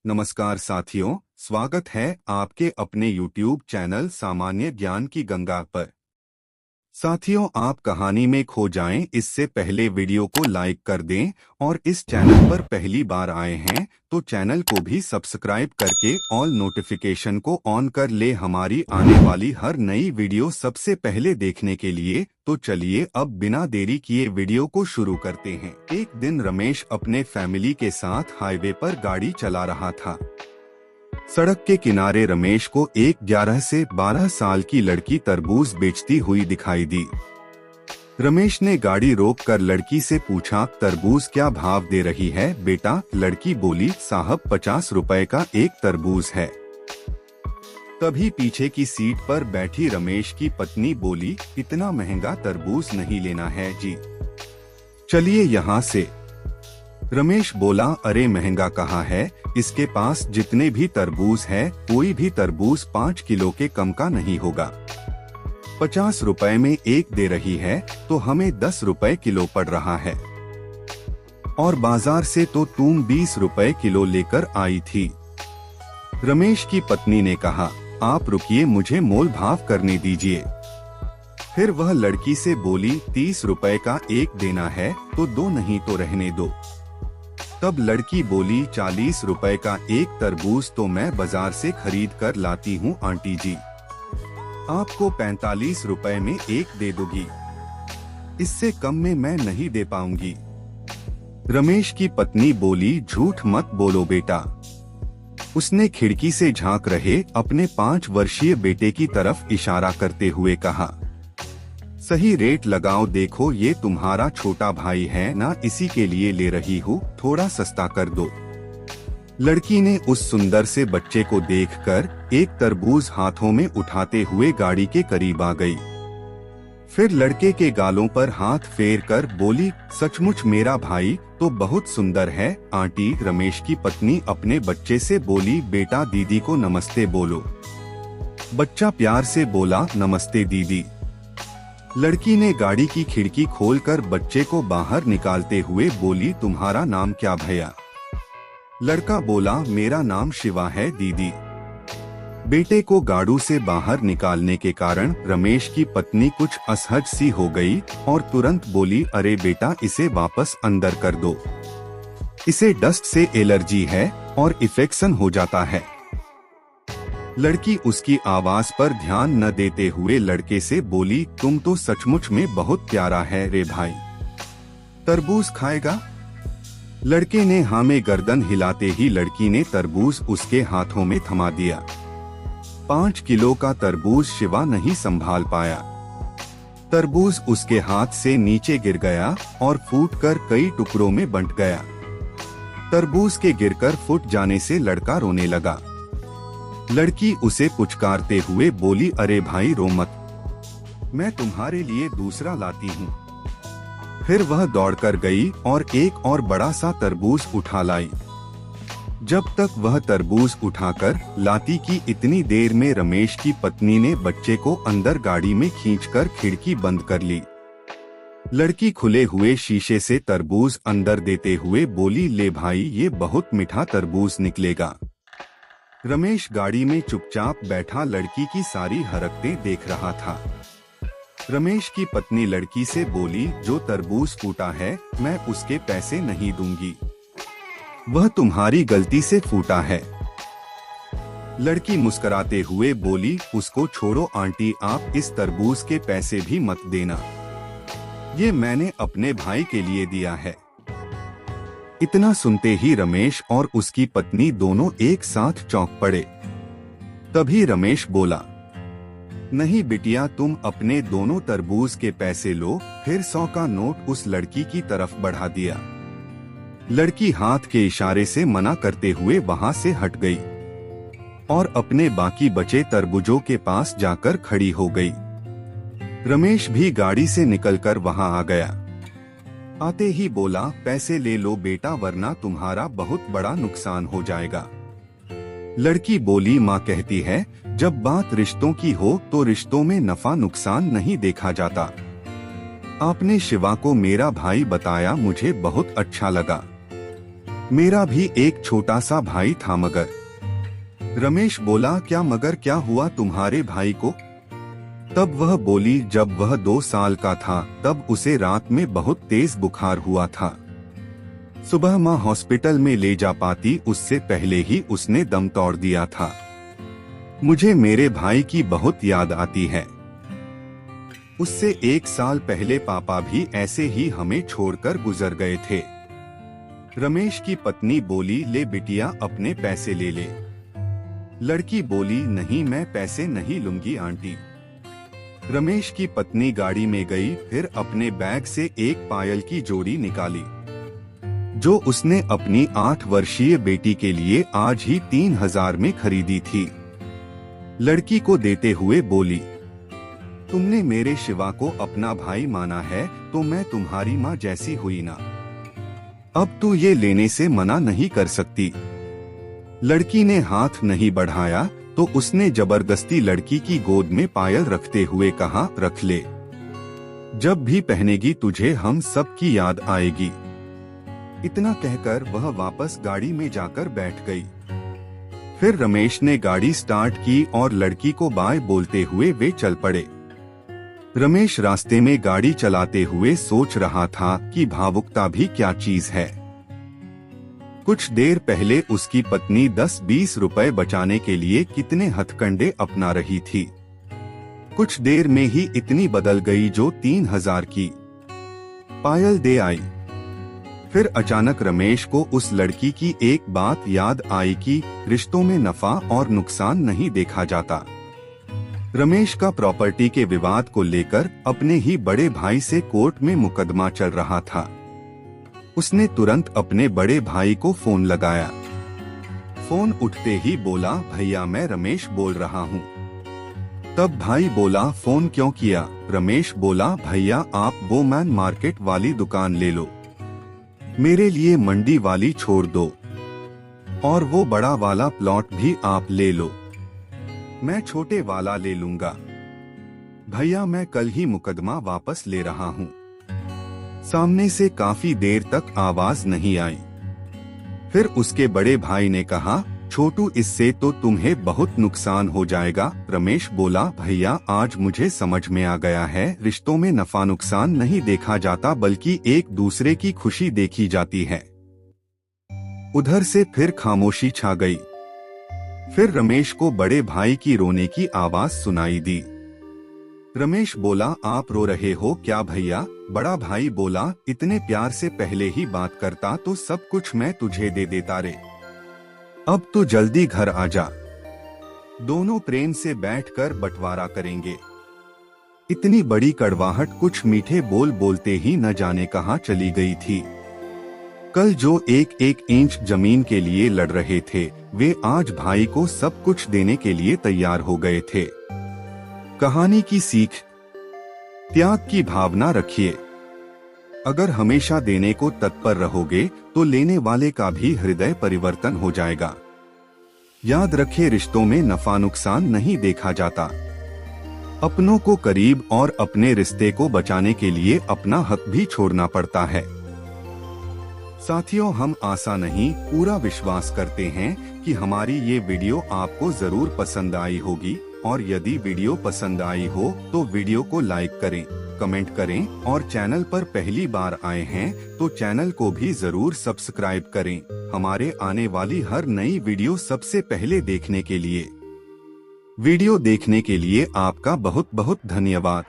नमस्कार साथियों, स्वागत है आपके अपने YouTube चैनल सामान्य ज्ञान की गंगा पर। साथियों, आप कहानी में खो जाएं इससे पहले वीडियो को लाइक कर दें और इस चैनल पर पहली बार आए हैं तो चैनल को भी सब्सक्राइब करके ऑल नोटिफिकेशन को ऑन कर ले हमारी आने वाली हर नई वीडियो सबसे पहले देखने के लिए। तो चलिए अब बिना देरी किए वीडियो को शुरू करते हैं। एक दिन रमेश अपने फैमिली के साथ हाईवे पर गाड़ी चला रहा था। सड़क के किनारे रमेश को एक 11 से 12 साल की लड़की तरबूज बेचती हुई दिखाई दी। रमेश ने गाड़ी रोककर लड़की से पूछा, तरबूज क्या भाव दे रही है बेटा? लड़की बोली, साहब 50 रुपए का एक तरबूज है। तभी पीछे की सीट पर बैठी रमेश की पत्नी बोली, इतना महंगा तरबूज नहीं लेना है जी, चलिए यहाँ से। रमेश बोला, अरे महंगा कहाँ है, इसके पास जितने भी तरबूज है कोई भी तरबूज 5 किलो के कम का नहीं होगा। 50 रुपए में एक दे रही है तो हमें 10 रुपए किलो पड़ रहा है, और बाजार से तो तुम 20 रुपए किलो लेकर आई थी। रमेश की पत्नी ने कहा, आप रुकिए, मुझे मोल भाव करने दीजिए। फिर वह लड़की से बोली, 30 रुपए का एक देना है तो दो, नहीं तो रहने दो। तब लड़की बोली, 40 रुपए का एक तरबूज तो मैं बाजार से खरीद कर लाती हूँ आंटी जी, आपको 45 रुपए में एक दे दूंगी, इससे कम में मैं नहीं दे पाऊंगी। रमेश की पत्नी बोली, झूठ मत बोलो बेटा। उसने खिड़की से झांक रहे अपने 5 वर्षीय बेटे की तरफ इशारा करते हुए कहा, सही रेट लगाओ, देखो ये तुम्हारा छोटा भाई है ना, इसी के लिए ले रही हूँ, थोड़ा सस्ता कर दो। लड़की ने उस सुंदर से बच्चे को देखकर एक तरबूज हाथों में उठाते हुए गाड़ी के करीब आ गई। फिर लड़के के गालों पर हाथ फेर कर बोली, सचमुच मेरा भाई तो बहुत सुंदर है आंटी। रमेश की पत्नी अपने बच्चे से बोली, बेटा दीदी को नमस्ते बोलो। बच्चा प्यार से बोला, नमस्ते दीदी। लड़की ने गाड़ी की खिड़की खोलकर बच्चे को बाहर निकालते हुए बोली, तुम्हारा नाम क्या भैया? लड़का बोला, मेरा नाम शिवा है दीदी। बेटे को गाड़ू से बाहर निकालने के कारण रमेश की पत्नी कुछ असहज सी हो गई और तुरंत बोली, अरे बेटा इसे वापस अंदर कर दो, इसे डस्ट से एलर्जी है और इन्फेक्शन हो जाता है। लड़की उसकी आवाज पर ध्यान न देते हुए लड़के से बोली, तुम तो सचमुच में बहुत प्यारा है रे भाई, तरबूज खाएगा? लड़के ने हाँ में गर्दन हिलाते ही लड़की ने तरबूज उसके हाथों में थमा दिया। 5 किलो का तरबूज शिवा नहीं संभाल पाया। तरबूज उसके हाथ से नीचे गिर गया और फूटकर कई टुकड़ों में बंट गया। तरबूज के गिरकर फूट जाने से लड़का रोने लगा। लड़की उसे पुचकारते हुए बोली, अरे भाई रो मत, मैं तुम्हारे लिए दूसरा लाती हूँ। फिर वह दौड़कर गई और एक और बड़ा सा तरबूज उठा लाई। जब तक वह तरबूज उठाकर लाती की इतनी देर में रमेश की पत्नी ने बच्चे को अंदर गाड़ी में खींचकर खिड़की बंद कर ली। लड़की खुले हुए शीशे से तरबूज अंदर देते हुए बोली, ले भाई ये बहुत मीठा तरबूज निकलेगा। रमेश गाड़ी में चुपचाप बैठा लड़की की सारी हरकतें देख रहा था। रमेश की पत्नी लड़की से बोली, जो तरबूज फूटा है मैं उसके पैसे नहीं दूंगी, वह तुम्हारी गलती से फूटा है। लड़की मुस्कुराते हुए बोली, उसको छोड़ो आंटी, आप इस तरबूज के पैसे भी मत देना, ये मैंने अपने भाई के लिए दिया है। इतना सुनते ही रमेश और उसकी पत्नी दोनों एक साथ चौंक पड़े। तभी रमेश बोला, नहीं बिटिया, तुम अपने दोनों तरबूज के पैसे लो। फिर 100 का नोट उस लड़की की तरफ बढ़ा दिया। लड़की हाथ के इशारे से मना करते हुए वहां से हट गई और अपने बाकी बचे तरबूजों के पास जाकर खड़ी हो गई। रमेश भी गाड़ी से निकलकर वहां आ गया। आते ही बोला, पैसे ले लो बेटा, वरना तुम्हारा बहुत बड़ा नुकसान हो जाएगा। लड़की बोली, माँ कहती है जब बात रिश्तों की हो तो रिश्तों में नफा नुकसान नहीं देखा जाता। आपने शिवा को मेरा भाई बताया, मुझे बहुत अच्छा लगा। मेरा भी एक छोटा सा भाई था मगर। रमेश बोला, क्या मगर क्या हुआ तुम्हारे भाई को? तब वह बोली, जब वह 2 साल का था तब उसे रात में बहुत तेज बुखार हुआ था। सुबह माँ हॉस्पिटल में ले जा पाती उससे पहले ही उसने दम तोड़ दिया था। मुझे मेरे भाई की बहुत याद आती है। उससे 1 साल पहले पापा भी ऐसे ही हमें छोड़कर गुजर गए थे। रमेश की पत्नी बोली, ले बिटिया अपने पैसे ले ले। लड़की बोली, नहीं मैं पैसे नहीं लूंगी आंटी। रमेश की पत्नी गाड़ी में गई, फिर अपने बैग से एक पायल की जोड़ी निकाली जो उसने अपनी 8 वर्षीय बेटी के लिए आज ही 3000 में खरीदी थी। लड़की को देते हुए बोली, तुमने मेरे शिवा को अपना भाई माना है तो मैं तुम्हारी माँ जैसी हुई ना। अब तो ये लेने से मना नहीं कर सकती। लड़की ने हाथ नहीं बढ़ाया तो उसने जबरदस्ती लड़की की गोद में पायल रखते हुए कहा, रख ले, जब भी पहनेगी तुझे हम सब की याद आएगी। इतना कहकर वह वापस गाड़ी में जाकर बैठ गई। फिर रमेश ने गाड़ी स्टार्ट की और लड़की को बाय बोलते हुए वे चल पड़े। रमेश रास्ते में गाड़ी चलाते हुए सोच रहा था कि भावुकता भी क्या चीज है। कुछ देर पहले उसकी पत्नी 10-20 रुपए बचाने के लिए कितने हथकंडे अपना रही थी। कुछ देर में ही इतनी बदल गई जो 3000 की पायल दे आई। फिर अचानक रमेश को उस लड़की की एक बात याद आई कि रिश्तों में नफा और नुकसान नहीं देखा जाता। रमेश का प्रॉपर्टी के विवाद को लेकर अपने ही बड़े भाई से कोर्ट में मुकदमा चल रहा था। उसने तुरंत अपने बड़े भाई को फोन लगाया। फोन उठते ही बोला, भैया मैं रमेश बोल रहा हूँ। तब भाई बोला, फोन क्यों किया? रमेश बोला, भैया आप वो मैन मार्केट वाली दुकान ले लो, मेरे लिए मंडी वाली छोड़ दो, और वो बड़ा वाला प्लॉट भी आप ले लो, मैं छोटे वाला ले लूंगा। भैया मैं कल ही मुकदमा वापस ले रहा हूँ। सामने से काफी देर तक आवाज नहीं आई। फिर उसके बड़े भाई ने कहा, छोटू इससे तो तुम्हें बहुत नुकसान हो जाएगा। रमेश बोला, भैया आज मुझे समझ में आ गया है, रिश्तों में नफा नुकसान नहीं देखा जाता बल्कि एक दूसरे की खुशी देखी जाती है। उधर से फिर खामोशी छा गई। फिर रमेश को बड़े भाई की रोने की आवाज सुनाई दी। रमेश बोला, आप रो रहे हो क्या भैया? बड़ा भाई बोला, इतने प्यार से पहले ही बात करता तो सब कुछ मैं तुझे दे देता रे। अब तो जल्दी घर आ जा, दोनों प्रेम से बैठकर बंटवारा करेंगे। इतनी बड़ी कड़वाहट कुछ मीठे बोल बोलते ही न जाने कहां चली गई थी। कल जो 1-1 इंच जमीन के लिए लड़ रहे थे वे आज भाई को सब कुछ देने के लिए तैयार हो गए थे। कहानी की सीख, त्याग की भावना रखिए। अगर हमेशा देने को तत्पर रहोगे तो लेने वाले का भी हृदय परिवर्तन हो जाएगा। याद रखें, रिश्तों में नफा नुकसान नहीं देखा जाता। अपनों को करीब और अपने रिश्ते को बचाने के लिए अपना हक भी छोड़ना पड़ता है। साथियों, हम आशा नहीं पूरा विश्वास करते हैं कि हमारी ये वीडियो आपको जरूर पसंद आई होगी, और यदि वीडियो पसंद आई हो तो वीडियो को लाइक करें, कमेंट करें, और चैनल पर पहली बार आए हैं तो चैनल को भी जरूर सब्सक्राइब करें हमारे आने वाली हर नई वीडियो सबसे पहले देखने के लिए। वीडियो देखने के लिए आपका बहुत बहुत धन्यवाद।